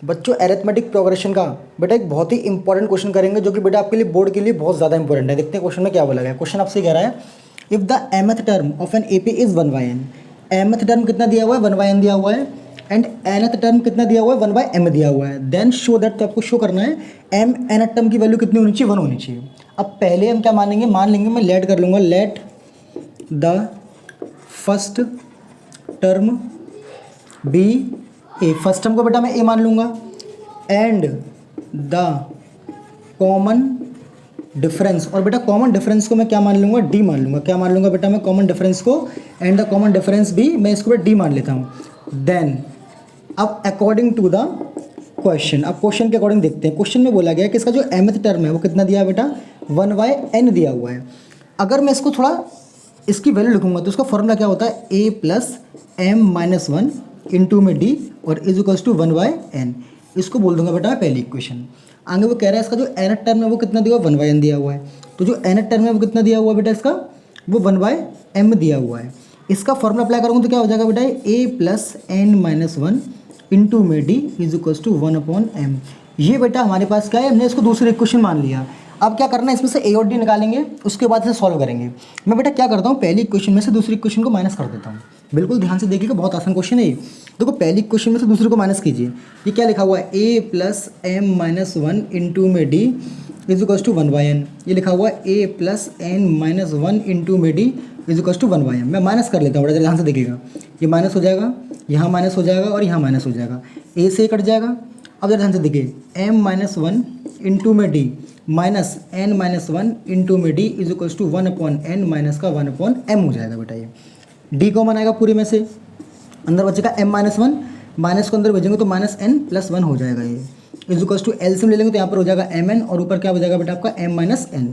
बच्चों arithmetic progression का बेटा एक बहुत ही इंपॉर्टेंट क्वेश्चन करेंगे जो कि बेटा आपके लिए बोर्ड के लिए बहुत ज़्यादा इंपॉर्टेंट है। देखते हैं क्वेश्चन में क्या बोला गया। क्वेश्चन आपसे कह रहा है if the mth term of an AP is 1/n। mth term कितना दिया हुआ है 1/n दिया हुआ है एंड nth टर्म कितना दिया हुआ है 1/m दिया हुआ है। देन शो दैट, तो आपको शो करना है m nth टर्म की वैल्यू कितनी होनी चाहिए 1 होनी चाहिए। अब पहले हम क्या मानेंगे, मान लेंगे मैं लेट कर लूँगा, let the first term be a. First term को बेटा मैं ए मान लूँगा एंड द कॉमन डिफरेंस, और बेटा कॉमन डिफरेंस को मैं क्या मान लूँगा डी मान लूँगा। क्या मान लूँगा बेटा मैं कॉमन डिफरेंस को, एंड द कॉमन डिफरेंस भी मैं इसको डी मान लेता हूँ। देन अब अकॉर्डिंग टू द क्वेश्चन, अब क्वेश्चन के अकॉर्डिंग देखते हैं। क्वेश्चन में बोला गया है कि इसका जो mth टर्म है वो कितना दिया है बेटा 1/n दिया हुआ है। अगर मैं इसको थोड़ा इसकी वैल्यू लिखूंगा तो उसका फॉर्मूला क्या होता है a plus m minus 1 into में d और इज इक्वल्स टू 1/n। इसको बोल दूंगा बेटा पहली इक्वेशन। आगे वो कह रहा है इसका जो nth टर्म है वो कितना दिया हुआ 1/n दिया हुआ है, तो जो nth टर्म है वो कितना दिया हुआ है बेटा इसका वो 1/m दिया हुआ है। इसका फॉर्मूला अप्लाई करूँगा तो क्या हो जाएगा बेटा a plus n minus 1 into में d is equals to 1/m। ये बेटा हमारे पास क्या है, हमने इसको दूसरी इक्वेशन मान लिया। अब क्या करना है, इसमें से a और d निकालेंगे, उसके बाद से सॉल्व करेंगे। मैं बेटा क्या करता हूँ, पहली इक्वेशन में से दूसरी इक्वेशन को माइनस कर देता हूँ। बिल्कुल ध्यान से देखिएगा, बहुत आसान क्वेश्चन है ये। देखो पहली इक्वेशन में से दूसरी को माइनस कीजिए। ये क्या लिखा हुआ है a plus m minus 1 into में d is equals to 1/n। ये लिखा हुआ है a plus n minus 1 into में d is equals to 1/m। मैं माइनस कर लेता हूँ, बड़ा ध्यान से देखिएगा। ये माइनस हो जाएगा, यहाँ माइनस हो जाएगा और यहाँ माइनस हो जाएगा, a से कट जाएगा। अब जरा ध्यान से देखिए m माइनस 1 इंटू में d minus n minus 1 into में d is equals to 1/n minus का 1/m हो जाएगा बेटा। ये d कॉमन आएगा पूरे में से, अंदर बचेगा m माइनस 1, माइनस को अंदर भेजेंगे तो माइनस n प्लस 1 हो जाएगा। ये इज इक्वल्स टू एलसीएम ले लेंगे तो यहाँ पर हो जाएगा mn और ऊपर क्या हो जाएगा बेटा आपका m माइनस n।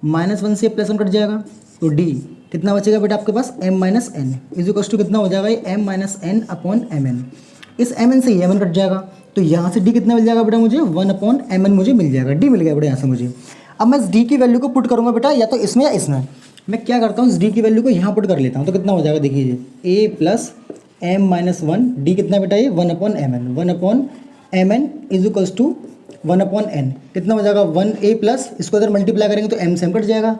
माइनस 1 से प्लस 1 कट जाएगा तो d कितना बचेगा बेटा आपके पास m minus n is equals to कितना हो जाएगा ये m minus n upon mn। इस mn से ये mn कट जाएगा तो यहाँ से d कितना मिल जाएगा बेटा मुझे 1/mn मुझे मिल जाएगा, d मिल गया बेटा यहाँ से मुझे। अब मैं इस d की वैल्यू को पुट करूँगा बेटा या तो इसमें या इसमें। मैं क्या करता हूँ इस d की वैल्यू को यहाँ पुट कर लेता हूँ तो कितना हो जाएगा देखिए a plus m minus 1 d कितना बेटा ये 1/mn। 1/mn is equals to 1/n कितना हो जाएगा 1a प्लस, इसको अगर मल्टीप्लाई करेंगे तो m से m कट जाएगा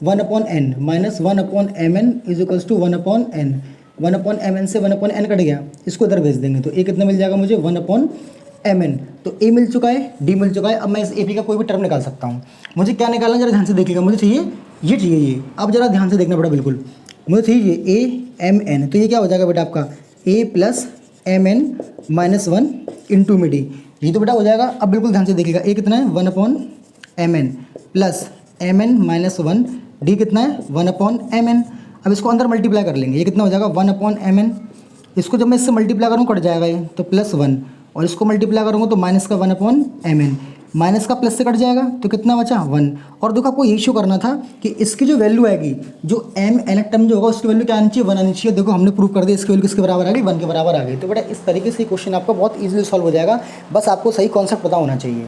1/n minus 1/mn is equals to 1/n। 1/mn से 1/n कट गया, इसको इधर भेज देंगे तो a कितना मिल जाएगा मुझे 1/mn। तो a मिल चुका है, d मिल चुका है। अब मैं इस a p का कोई भी टर्म निकाल सकता हूँ। मुझे क्या निकालना है जरा ध्यान से देखिएगा, मुझे चाहिए ये चाहिए ये। अब जरा ध्यान से देखना पड़ा, बिल्कुल मुझे चाहिए ये a m n, तो ये क्या हो जाएगा बेटा आपका a plus mn minus 1 into में d। ये तो बेटा हो जाएगा। अब बिल्कुल ध्यान से देखिएगा a कितना है 1/mn plus mn minus 1 d कितना है 1/mn। अब इसको अंदर मल्टीप्लाई कर लेंगे, ये कितना हो जाएगा 1/mn। इसको जब मैं इससे मल्टीप्लाई करूँ कट जाएगा ये तो प्लस 1, और इसको मल्टीप्लाई करूँगा तो माइनस का 1/mn, माइनस का प्लस से कट जाएगा तो कितना बचा 1। और देखो आपको यही शो करना था कि इसकी जो वैल्यू आएगी, जो m nth टर्म जो होगा उसकी वैल्यू क्या आनी चाहिए 1 आनी चाहिए। देखो हमने प्रूव कर दिया, इसकी वैल्यू किसके बराबर आ गई 1 के बराबर आ गई। तो बेटा इस तरीके से क्वेश्चन आपका बहुत ईजिली सॉल्व हो जाएगा, बस आपको सही कॉन्सेप्ट पता होना चाहिए।